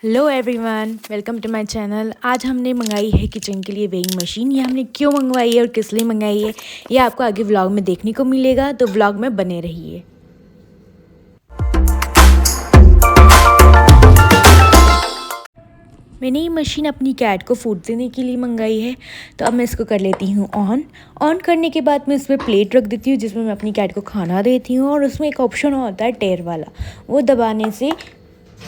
Hello everyone, welcome to my channel. आज हमने मंगाई है किचन के लिए वेइंग मशीन। ये हमने क्यों मंगवाई है और किस लिए मंगाई है ये आपको आगे व्लॉग में देखने को मिलेगा, तो व्लॉग में बने रहिए। मैंने ये मशीन अपनी कैट को फूड देने के लिए मंगाई है। तो अब मैं इसको कर लेती हूँ ऑन करने के बाद मैं इसमें प्लेट रख देती हूँ जिसमें मैं अपनी कैट को खाना देती हूँ। और उसमें एक ऑप्शन होता है टेयर वाला, वो दबाने से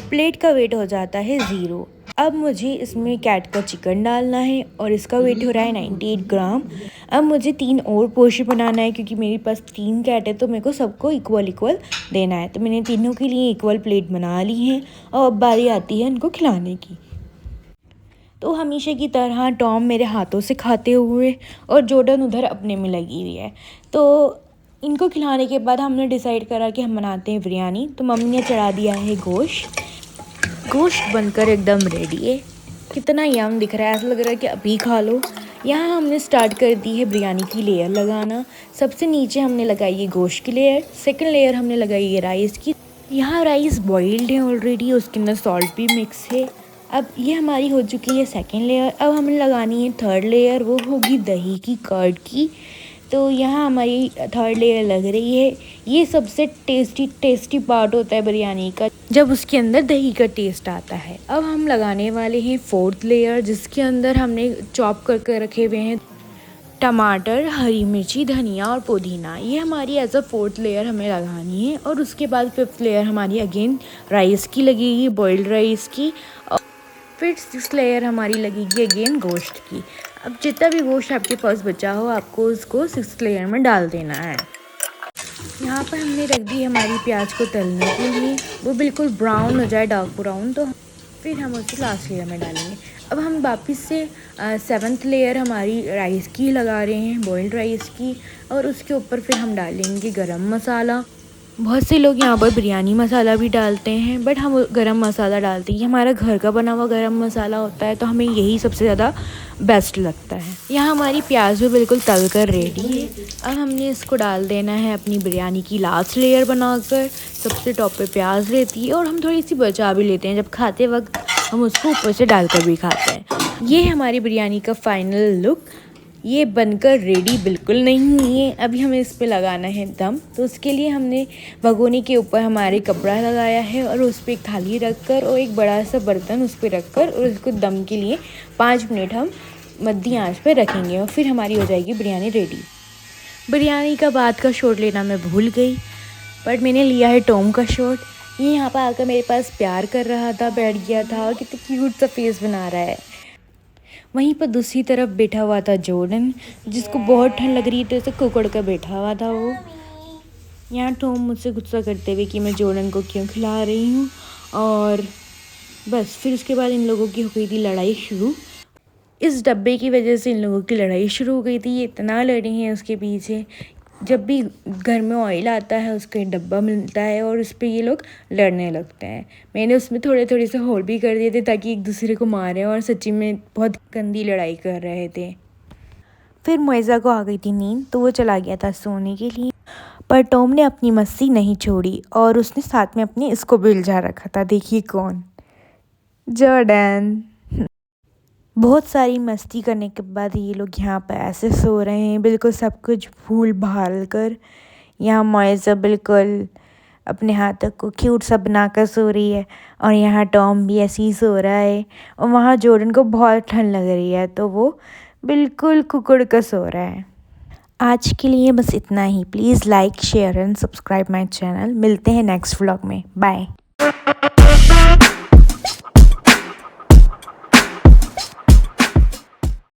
प्लेट का वेट हो जाता है 0। अब मुझे इसमें कैट का चिकन डालना है और इसका वेट हो रहा है 98 ग्राम। अब मुझे 3 और पोर्शन बनाना है क्योंकि मेरे पास 3 कैट है, तो मेरे को सबको इक्वल देना है। तो मैंने तीनों के लिए इक्वल प्लेट बना ली है और अब बारी आती है इनको खिलाने की। तो हमेशा की तरह टॉम मेरे हाथों से खाते हुए और जॉर्डन उधर अपने में लगी हुई है। तो इनको खिलाने के बाद हमने डिसाइड करा कि हम बनाते हैं बिरयानी। तो मम्मी ने चढ़ा दिया है गोश्त बनकर एकदम रेडी है। कितना यम दिख रहा है, ऐसा लग रहा है कि अभी खा लो। यहाँ हमने स्टार्ट कर दी है बिरयानी की लेयर लगाना। सबसे नीचे हमने लगाई है गोश्त की लेयर, सेकंड लेयर हमने लगाई है राइस की। यहाँ राइस बॉइल्ड है ऑलरेडी, उसके अंदर सॉल्ट भी मिक्स है। अब ये हमारी हो चुकी है सेकंड लेयर। अब हमें लगानी है थर्ड लेयर, वो होगी दही की, कर्ड की। तो यहाँ हमारी थर्ड लेयर लग रही है। ये सबसे टेस्टी पार्ट होता है बिरयानी का, जब उसके अंदर दही का टेस्ट आता है। अब हम लगाने वाले हैं फोर्थ लेयर, जिसके अंदर हमने चॉप करके रखे हुए हैं टमाटर, हरी मिर्ची, धनिया और पुदीना। ये हमारी एज अ फोर्थ लेयर हमें लगानी है। और उसके बाद फिफ्थ लेयर हमारी अगेन राइस की लगेगी, बॉइल्ड राइस की। और फिर सिक्स लेयर हमारी लगेगी अगेन गोश्त की। अब जितना भी गोश्त आपके पास बचा हो आपको उसको सिक्स लेयर में डाल देना है। यहाँ पर हमने रख दी हमारी प्याज को तलने के लिए, वो बिल्कुल ब्राउन हो जाए, डार्क ब्राउन, तो फिर हम उसे लास्ट लेयर में डालेंगे। अब हम वापस से सेवन्थ लेयर हमारी राइस की लगा रहे हैं, बॉइल्ड राइस की। और उसके ऊपर फिर हम डालेंगे गरम मसाला। बहुत से लोग यहाँ पर बिरयानी मसाला भी डालते हैं, बट हम गरम मसाला डालते हैं। ये हमारा घर का बना हुआ गरम मसाला होता है, तो हमें यही सबसे ज़्यादा बेस्ट लगता है। यहाँ हमारी प्याज भी बिल्कुल तल कर रेडी है। अब हमने इसको डाल देना है अपनी बिरयानी की लास्ट लेयर बनाकर। सबसे टॉप पे प्याज रहती है और हम थोड़ी सी बचा भी लेते हैं, जब खाते वक्त हम उसको ऊपर से डालकर भी खाते हैं। ये हमारी बिरयानी का फाइनल लुक। ये बनकर रेडी बिल्कुल नहीं है। अभी हमें इस पे लगाना है दम। तो उसके लिए हमने भगोने के ऊपर हमारे कपड़ा लगाया है और उस पर एक थाली रखकर और एक बड़ा सा बर्तन उस पर रखकर और उसको दम के लिए 5 मिनट हम मध्य आंच पे रखेंगे और फिर हमारी हो जाएगी बिरयानी रेडी। बिरयानी का बाद का शॉट लेना मैं भूल गई, बट मैंने लिया है टॉम का शॉट। ये यहाँ पर आकर मेरे पास प्यार कर रहा था, बैठ गया था और कितना क्यूट सा फेस बना रहा है। वहीं पर दूसरी तरफ बैठा हुआ था जॉर्डन, जिसको बहुत ठंड लग रही थी, ऐसे कुकड़ कर बैठा हुआ था वो। यहाँ टॉम मुझसे गुस्सा करते हुए कि मैं जॉर्डन को क्यों खिला रही हूँ। और बस फिर उसके बाद इन लोगों की हो गई थी लड़ाई शुरू। इस डब्बे की वजह से इन लोगों की लड़ाई शुरू हो गई थी। ये इतना लड़े हैं उसके पीछे। जब भी घर में ऑयल आता है उसका डब्बा मिलता है और उस पर ये लोग लड़ने लगते हैं। मैंने उसमें थोड़े से होल भी कर दिए थे ताकि एक दूसरे को मारें, और सच्ची में बहुत गंदी लड़ाई कर रहे थे। फिर मुइज़ा को आ गई थी नींद, तो वो चला गया था सोने के लिए। पर टॉम ने अपनी मस्ती नहीं छोड़ी और उसने साथ में अपने इसको भी उलझा रखा था। देखिए कौन, जॉर्डन। बहुत सारी मस्ती करने के बाद ये लोग यहाँ पर ऐसे सो रहे हैं, बिल्कुल सब कुछ भूल भाल कर। यहाँ मुइज़ा बिल्कुल अपने हाथों को क्यूट सा बनाकर सो रही है और यहाँ टॉम भी ऐसे ही सो रहा है। और वहाँ जॉर्डन को बहुत ठंड लग रही है, तो वो बिल्कुल कुकड़ कर सो रहा है। आज के लिए बस इतना ही। Please like, share and subscribe my channel. मिलते हैं नेक्स्ट व्लॉग में। बाय।